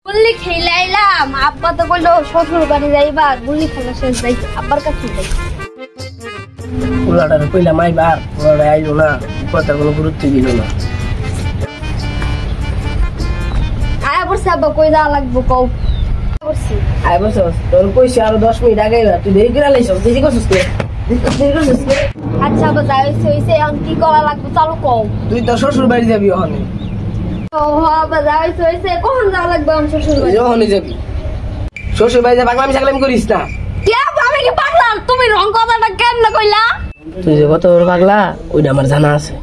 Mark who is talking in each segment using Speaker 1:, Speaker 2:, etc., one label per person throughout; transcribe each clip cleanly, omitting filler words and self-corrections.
Speaker 1: গুল্লি খেলাইলাম, আব্বা তো বললো শ্বশুর বাড়ি যাইবা, গুল্লি খেলা শেষ যাই আব্বার কাছে যাই।
Speaker 2: পোলাটারে কইলাম আইবার, পোলাটা আইলো না, কথার কোনো গুরুত্ব দিল না।
Speaker 1: আয়া পড়ছে আব্বা, কই যাওয়া লাগবো কও।
Speaker 2: আয় বসস, তোর কইছি আরো 10 মিনিট আগে আইবা, তুই দেরি করে আইছস, দেরি করছিস কে? দেরি করছিস কে?
Speaker 1: আচ্ছা আব্বা যাই হইছে, এখন কি করা লাগবে চালু কও।
Speaker 2: তুই তো শ্বশুর বাড়ি যাবি ওখানে।
Speaker 1: ও আব্বা যাই হইছে, কখন যাওয়া লাগবে আমার শ্বশুর বাড়ি?
Speaker 2: ওখানে যাবি। শ্বশুর বাড়ি যা পাগলামি ছাগলামি করিস না।
Speaker 1: কি আব্বা আমি কি পাগলা? তুমি রং কথাটা কেমনে কইলা?
Speaker 2: তুই যে কত বড় পাগলা ওইটা আমার জানা আছে।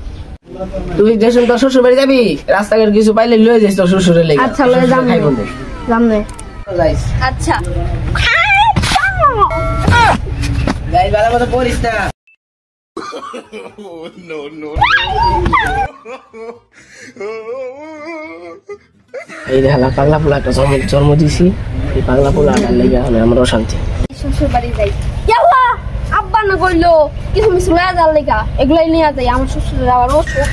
Speaker 2: তুই যেসব তোর শ্বশুর বাড়ি যাবি, রাস্তাঘাট কিছু পাইলে লয়ে যাইস তোর শ্বশুরের লেগে।
Speaker 1: আচ্ছা লয়ে যাম জামনে।
Speaker 2: যাইস।
Speaker 1: আচ্ছা
Speaker 2: গাই বালা মতো পড়িস না।
Speaker 3: No, no.
Speaker 2: এই রে হালা পাগলা পোলা একটা জন্ম দিছি, এই পাগলা পোলাটার লেগে এখন আমার অশান্তি।
Speaker 1: শ্বশুর বাড়ি যাই। ইয়াল্লা আব্বা না কইলো কিছু মিছ লয়া যার লাগা, এগুলাই নিয়ে যাই আমার শ্বশুরের আবার অসুখ।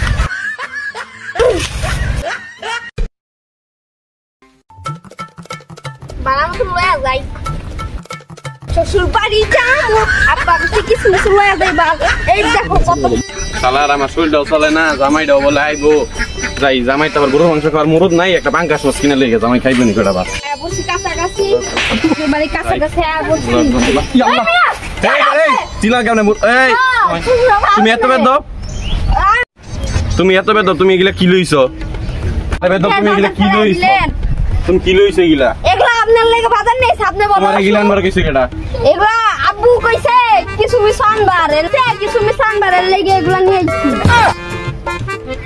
Speaker 1: বানানো তো লয়া যাই, শ্বশুর বাড়ি যাবো, আব্বা কিছু মিছ লয়া যাই। বা এই দেখো কত
Speaker 4: শালার আমার শরীরটাও চলে না, জামাইটাও বলে আইবো যাই, জামাই তো আবার গরু মাংস খাওয়ার মুরুদ নাই, একটা পাঙ্কাশ মাছ কিনে লেগে জামাই খাইবেনি কটা বার।
Speaker 1: বসি কাছাকাছি, শ্বশুর বাড়ি কাছাকাছি বসি।
Speaker 4: চিলা কেমন? তুমি এত বেদব, তুমি এত বেদব, তুমি এগুলা কি লইছো? বেদব তুমি এগুলা কি লইছো? তুমি কি লইছো এগুলা?
Speaker 1: এগুলা আপনার লাগা বাজার নেই, আপনি বলো।
Speaker 4: তোমার এগুলা আনবার কইছে কেডা?
Speaker 1: এগুলা আব্বু কইছে কিছু মিশন বারের, কিছু মিশন বারের লাগি এগুলা নিয়ে আইছি।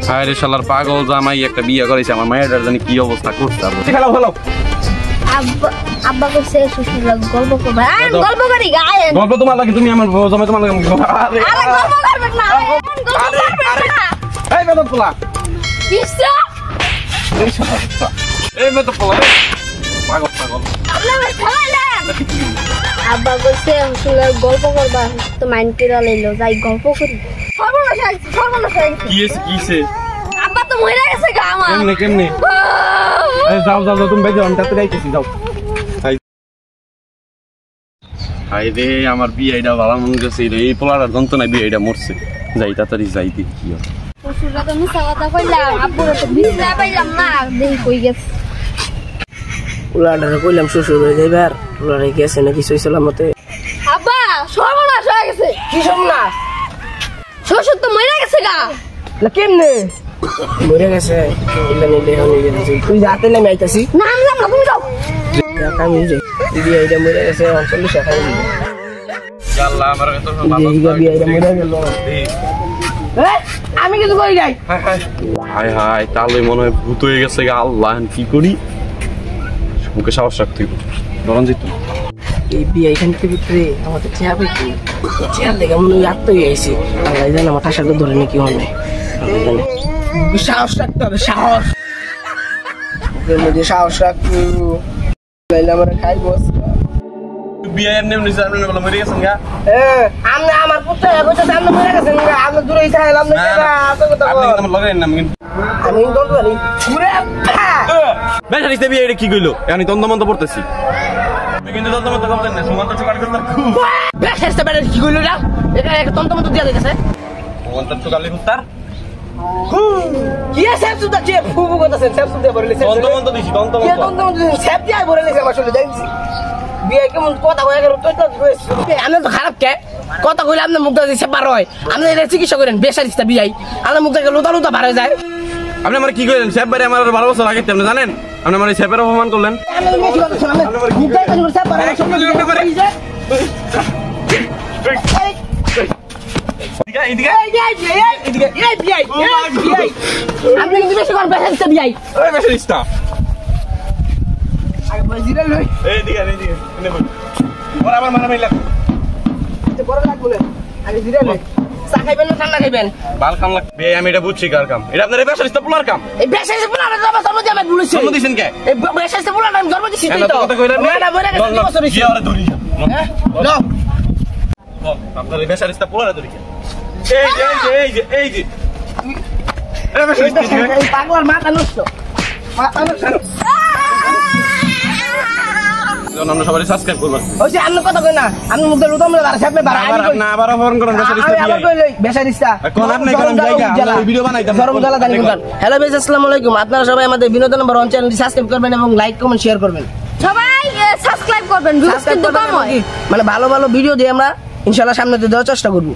Speaker 4: হায় রে শালার পাগল জামাই একটা বিয়ে করেছে, আমার মায়ের জানি কি অবস্থা করতে পারবো। খেলাও খেলাও।
Speaker 1: আব্বা কইছে শ্বশুর লাগে গল্প করবে। আর গল্প করি গায়েন।
Speaker 4: গল্প তোমার লাগে, তুমি আমার জামাই তোমার লাগে। আরে
Speaker 1: আরে গল্প করবেন না, গল্প করবেন না।
Speaker 4: এই বেদব পোলা,
Speaker 1: কিসা
Speaker 4: এই শালা, এই বেদব পোলা, পাগল পাগল।
Speaker 1: আপনি আমার খাইলেন। আব্বা কইছে শ্বশুর লাগে গল্প করবা, তো মাইন্ড করে লইলো, যাই গল্প করি। সর্বনাশ হইছে, সর্বনাশ হইছে।
Speaker 4: কি হইছে কি হইছে?
Speaker 1: আব্বা তো মরে গেছে গা আমার।
Speaker 4: কেমনে কেমনে? এই যাও যাও যাও, তুমি বাইরে যাও, আমি তাতে যাইতেছি, যাও। হাই রে আমার বিয়েটা ভালো মন গেছে, এই পোলাটার যন্ত্রণায় বিয়েটা মরছে। যাই তাড়াতাড়ি যাই, দেখি কি হয়।
Speaker 1: শ্বশুররা তো মিশা কথা কইলাম, আব্বুরা তো বিছনা পাইলাম না, দেখি কই গেছে।
Speaker 2: পোলাটারে কইলাম শ্বশুর বাড়ি যাইবার, পোলাটারে গেছে না কিছু হইছিল মতে।
Speaker 1: আব্বা সর্বনাশ হয়ে গেছে।
Speaker 2: কি সর্বনাশ?
Speaker 1: শ্বশুর তো মরে গেছে গা।
Speaker 2: না কেমনে মরে গেছে? ইল্লা নিলে হনি গেছে। তুই যাতে নেমে আইতাছি
Speaker 1: না আমি যাব না, তুমি যাও।
Speaker 2: আমি যাই। দিদি এইটা মরে গেছে, 40 টাকা দিবি।
Speaker 4: আল্লাহ আমার এত ভালো
Speaker 2: দিদি এইটা মরে গেল। আমি কিছু কই যাই।
Speaker 4: হাই হাই, তাহলে মনে হয় ভূত হয়ে গেছে গা। আল্লাহ কি করি, মুখে সাহস রাখতে হবে। নরম যেত
Speaker 2: এই বিয়ে এখান থেকে ভিতরে আমাদের চেয়ার পাইছি, চেয়ার দেখে মনে হয় আত্ম হয়ে গেছি। আল্লাহ জানে আমার ঠাসাকে ধরে নাকি হবে, সাহস রাখতে হবে, সাহস। ওদের মধ্যে সাহস রাখতে লাইলে আমরা খাই বস।
Speaker 4: বিয়ে এমনি এমনি সামনে বলে মরে গেছেন গা।
Speaker 2: আমরা আমার পুত্র কইতে সামনে মরে গেছেন গা, আমরা দূরে খাইলাম না কেডা এত কথা বল।
Speaker 4: আপনি আমার লগে নাম কিন্তু
Speaker 2: আমি দল ধরি পুরো
Speaker 4: বেশা নিতে বিয়ে এটা কি কইলো? আমি তন্দমন্ত পড়তেছি, আমি কিন্তু তন্দমন্ত করতেন না, সুমন্ত চুকালি করতাম খুব।
Speaker 2: বেশা বেড়ে কি কইলো না, এটা একটা তন্তমন্ত দিয়া দিতেছে।
Speaker 4: সুমন্ত চুকালি করতার
Speaker 2: কি আছে সুদা কি ফুবু করতেছেন, সব সুদা বলে লিখেছেন।
Speaker 4: তন্দমন্ত দিছি,
Speaker 2: কি
Speaker 4: তন্দমন্ত
Speaker 2: তন্তমন্ত সব দিয়া বলে লিখেছে আমার শুনে জানিস। বিয়ে কেমন কথা কইয়া গেল তুই তো আমি তো খারাপ কে কথা কইলে আপনি মুখটা দিছে বার হয়। আপনি এটা চিকিৎসা করেন বেশারিস্তা বিয়াই, আমরা মুখটা লুতা লুতা বার হয়ে যায়।
Speaker 4: আপনি আমার কি কইলেন? সাহেব বাড়ি আমার 12 বছর আগে আপনি জানেন? আপনি আমার এই সাহেবের অপমান করলেন। আমি এটা বুঝছি কার কাম, এটা আপনার বেশারিস্তা পোলার কাম।
Speaker 2: এই বেশারিস্তা পোলার জন্ম দিয়ে আমি বলেছি।
Speaker 4: জন্ম দিছেন কে?
Speaker 2: এই বেশারিস্তা পোলার আমি জন্ম দিছি
Speaker 4: এত কথা কইলেন না।
Speaker 2: না বলে গেছে 2 বছর হইছে।
Speaker 4: কি আরে ধরি
Speaker 2: লো
Speaker 4: আপনার এই বেশারিস্তা পোলার ধরি কে? এই যে এই বেশারিস্তা
Speaker 2: এই পাগলার মাথা নষ্ট, মাথা নষ্ট।
Speaker 4: আমরা সবাই সাবস্ক্রাইব করবেন
Speaker 2: ওই যে আপনি কথা কই না আপনি মুখ দিয়ে লুতাম না সামনে বাড়া আমি
Speaker 4: না আবার ফোন করেন বেসারিস্তা
Speaker 2: আমি আবার কইলে বেসারিস্তা
Speaker 4: কোন আপনি কোন জায়গা আমরা ভিডিও বানাইতাম
Speaker 2: গরম জ্বালা দানি মুদান হ্যালো ভাই আসসালামু আলাইকুম আপনারা সবাই আমাদের বিনোদন নম্বর 1 চ্যানেলটি সাবস্ক্রাইব করবেন এবং লাইক কমেন্ট শেয়ার করবেন
Speaker 1: সবাই সাবস্ক্রাইব করবেন ভিউজ কিন্তু কম হয়
Speaker 2: মানে ভালো ভালো ভিডিও দিয়ে আমরা ইনশাআল্লাহ সামনে দেওয়ার চেষ্টা করব